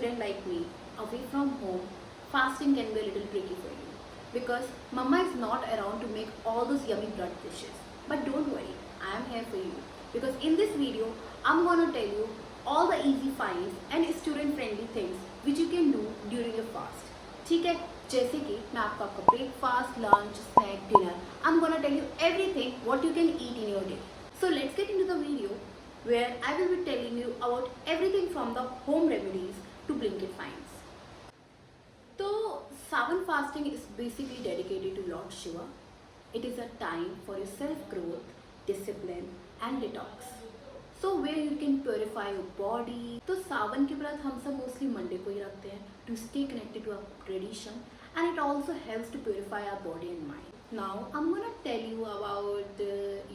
student like me, away from home, fasting can be a little tricky for you because mama is not around to make all those yummy blood dishes. But don't worry, I am here for you because in this video, I'm gonna tell you all the easy finds and student friendly things which you can do during your fast. ठीक है, जैसे कि मैं आपको आपका breakfast, lunch, snack, dinner, I am gonna tell you everything what you can eat in your day. So let's get into the video where I will be telling you about everything from the home remedies to Blinkit finds. So Sawan fasting is basically dedicated to Lord Shiva. It is a time for your self-growth, discipline and detox. So where you can purify your body. तो सावन के व्रत हम सब mostly Monday को ही रखते हैं to stay connected to our tradition and it also helps to purify our body and mind. Now I'm gonna tell you about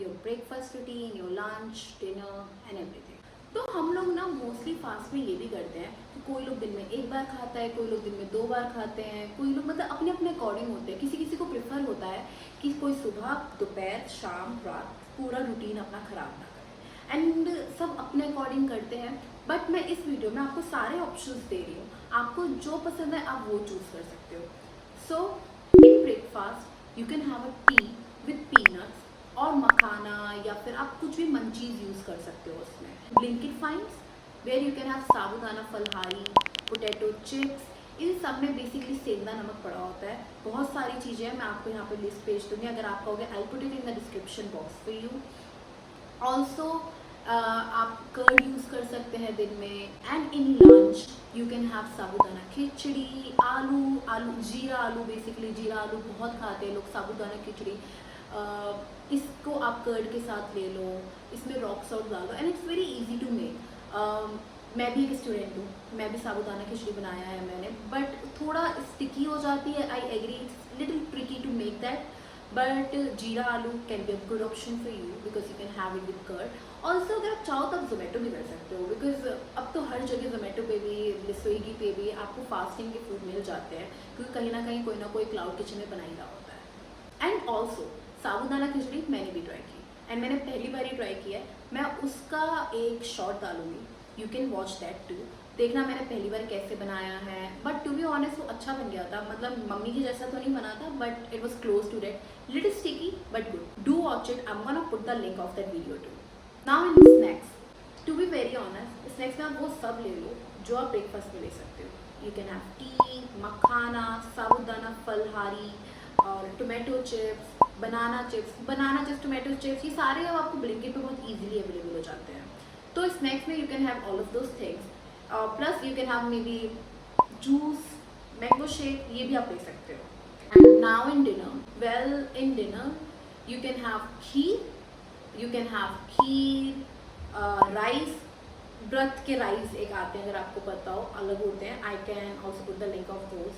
your breakfast routine, your lunch, dinner and everything. तो हम लोग ना mostly fast में ये भी करते हैं कि कोई लोग दिन में एक बार खाता है, कोई लोग दिन में 2 बार खाते हैं, कोई लोग मतलब अपने अपने अकॉर्डिंग होते हैं. किसी किसी को प्रेफर होता है कि कोई सुबह, दोपहर, शाम, रात पूरा रूटीन अपना ख़राब ना करे एंड सब अपने अकॉर्डिंग करते हैं. बट मैं इस वीडियो में आपको सारे ऑप्शंस दे रही हूँ, आपको जो पसंद है आप वो चूज़ कर सकते हो. So in breakfast you can have a tea with peanuts और मखाना या फिर आप कुछ भी मंचीज़ यूज़ कर सकते हो उसमें. Blinkit finds where you can have sabudana falahari, potato chips, इन सब में बेसिकली सेंधा नमक पड़ा होता है. बहुत सारी चीज़ें हैं, मैं आपको यहाँ पे लिस्ट भेज दूँगी, अगर आप कहोगे I put it in the description box for you. Also आप कर्ड यूज़ कर सकते हैं दिन में. And in lunch you can have sabudana khichdi, aloo jeera आलू, बेसिकली जीरा आलू बहुत खाते हैं लोग. साबूदाना खिचड़ी इसको आप कर्ड के साथ ले लो, इसमें रॉक सॉल्ट डालो and it's very easy to make. मैं भी एक स्टूडेंट हूँ, मैं भी साबूदाना खिचड़ी बनाया है मैंने, बट थोड़ा स्टिकी हो जाती है. I agree it's little tricky to make that, but jeera aloo can be a good option for you because you can have it with curd. Also अगर आप चाहो तो आप जोमेटो भी कर सकते हो बिकॉज अब तो हर जगह जोमेटो पे भी, स्विगी पे भी आपको फास्टिंग के फूड मिल जाते हैं क्योंकि कहीं ना कोई क्लाउड किचन में बनाई रहा होता है. एंड ऑल्सो साबूदाना खिचड़ी मैंने भी ट्राई की एंड मैंने पहली बार ही ट्राई किया है. मैं उसका एक शॉर्ट डालूंगी, you can watch that too. देखना मैंने पहली बार कैसे बनाया है, बट टू बी ऑनेस्ट वो अच्छा बन गया था. मतलब मम्मी की जैसा तो नहीं बना था but it was close to that. Little sticky but good. Do watch it. I am gonna put the link of that video too. Now in snacks, to be very honest, snacks में आप वो सब ले लो जो आप breakfast में ले सकते हो. यू कैन हैव टी, मखाना, साबूदाना फलहारी और tomato chips, banana chips, tomato chips, ये सारे अब आपको ब्लिंकिट पे बहुत इजीली अवेलेबल हो जाते हैं. तो स्नैक्स में you can have all of those things. Plus you can have may be juice, mango shake, ये भी आप ले सकते हो. And now in dinner, well in dinner you can have kheer, rice. व्रत के राइस एक आते हैं, अगर आपको पता हो, अलग होते हैं. I can also put the link of those.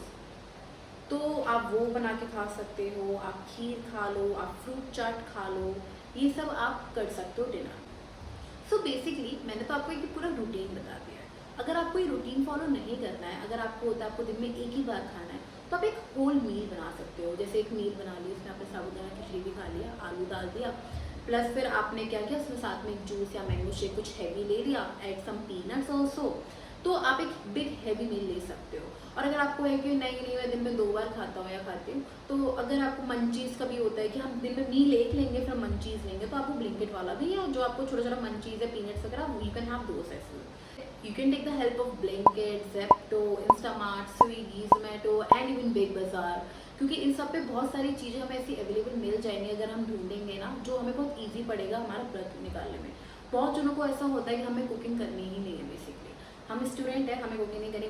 तो आप वो बना के खा सकते हो, आप खीर खा लो, आप फ्रूट चाट खा लो, ये सब आप कर सकते हो डिनर. सो बेसिकली मैंने तो आपको एक पूरा रूटीन बता दिया है. अगर आपको ये रूटीन फॉलो नहीं करना है, अगर आपको होता है आपको दिन में एक ही बार खाना है, तो आप एक होल मील बना सकते हो. जैसे एक मील बना ली, उसमें आपने साबूदाना खिचड़ी भी खा लिया, आलू डाल दिया, प्लस फिर आपने क्या किया उसमें साथ में एक जूस या मैंगो शेक कुछ हैवी ले लिया, एड सम पीनट्स ऑल्सो. तो आप एक बिग हैवी मील ले सकते हो. और अगर आपको है कि नहीं मैं दिन में 2 बार खाता हूँ या खाती हूँ, तो अगर आपको मंचीज़ का भी होता है कि हम दिन में मील एक लेंगे फिर मंचीज़ लेंगे, तो आपको ब्लिंकिट वाला भी है जो आपको छोटा छोटा मंचीज़ है, पीनट्स वगैरह, you can have those as well. You can take the help of Blinkit, Zepto, Instamart, Swiggy, Zomato and even Big Bazaar, क्योंकि इन सब पे बहुत सारी चीज़ें हमें ऐसी अवेलेबल मिल जाएंगी अगर हम ढूंढेंगे ना, जो हमें बहुत ईजी पड़ेगा हमारा व्रत निकालने में. बहुत जनों को ऐसा होता है कि हमें कुकिंग करनी ही नहीं है. बेसिकली हम स्टूडेंट हैं, हमें कुकिंग नहीं करनी.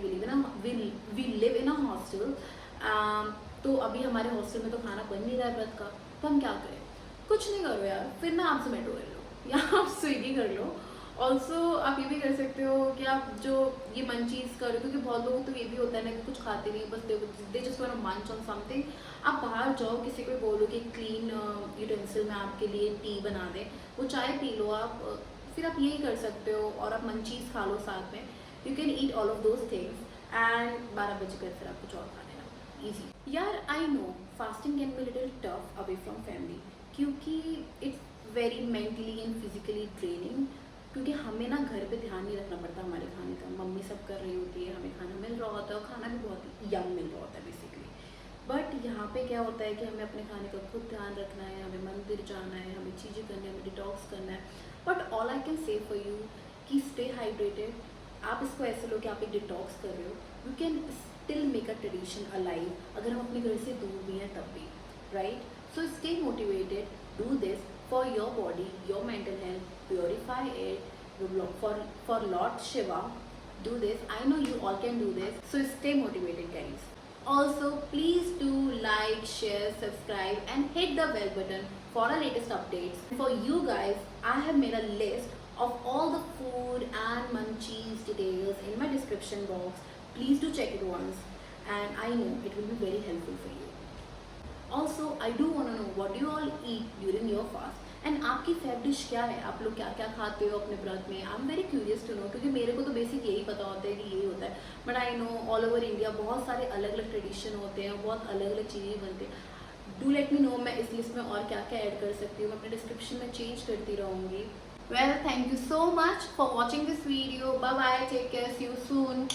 We live in a hostel. तो अभी हमारे हॉस्टल में तो खाना बन नहीं रहा है व्रत का, तो हम क्या करें? कुछ नहीं करो यार, फिर ना आप जोमेटो कर लो या आप स्विगी कर लो. ऑल्सो आप ये भी कर सकते हो कि आप जो ये मंचीज़ करो, क्योंकि बहुत लोगों को तो ये भी होता है ना कि कुछ खाते नहीं, बस दे जस्ट वांट टू मंच ऑन समथिंग. आप बाहर जाओ, किसी को बोलो कि क्लीन यूटेंसिल में आपके लिए टी बना दे, वो चाय पी लो आप, फिर आप यही कर सकते हो और आप मंचीज़ खा लो साथ में. You can eat all of those things and 12 बजे कर फिर आप कुछ और खा लेना. ईजी. यार I know fasting can be little tough away from family क्योंकि it's very mentally and physically draining. क्योंकि हमें ना घर पे ध्यान नहीं रखना पड़ता हमारे खाने का, मम्मी सब कर रही होती है, हमें खाना मिल रहा होता है और खाना भी बहुत यम मिल रहा होता है बेसिकली। बट यहाँ पे क्या होता है कि हमें अपने खाने का खुद ध्यान रखना है, हमें मंदिर जाना है, हमें चीज़ें करनी है, हमें डिटॉक्स करना है। But all I can say for you कि स्टे हाइड्रेटेड। आप इसको ऐसे लो कि आप एक डिटॉक्स कर रहे हो, you can still make a tradition alive, अगर हम अपने घर से दूर भी हैं तब भी, right? So stay motivated, do this for your body, your mental health, purify it for Lord Shiva. Do this. I know you all can do this. So stay motivated, guys. Also, please do like, share, subscribe, and hit the bell button for our latest updates. For you guys, I have made a list of all the food and munchies details in my description box. Please do check it once, and I know it will be very helpful for you. Also, I do want to know what do you all eat during your fast. And आपकी favourite dish क्या है, आप लोग क्या क्या खाते हो अपने व्रत में? I am very curious to know, क्योंकि मेरे को तो बेसिक यही पता होता है कि यही होता है, but I know all over India बहुत सारे अलग अलग ट्रेडिशन होते हैं, बहुत अलग अलग चीज़ें बनती हैं। डू लेट मी नो, मैं इस लिस्ट में और क्या क्या ऐड कर सकती हूँ, मैं अपने डिस्क्रिप्शन में चेंज करती रहूँगी। Well, thank you so much for watching this video. Bye bye, take care, see you soon.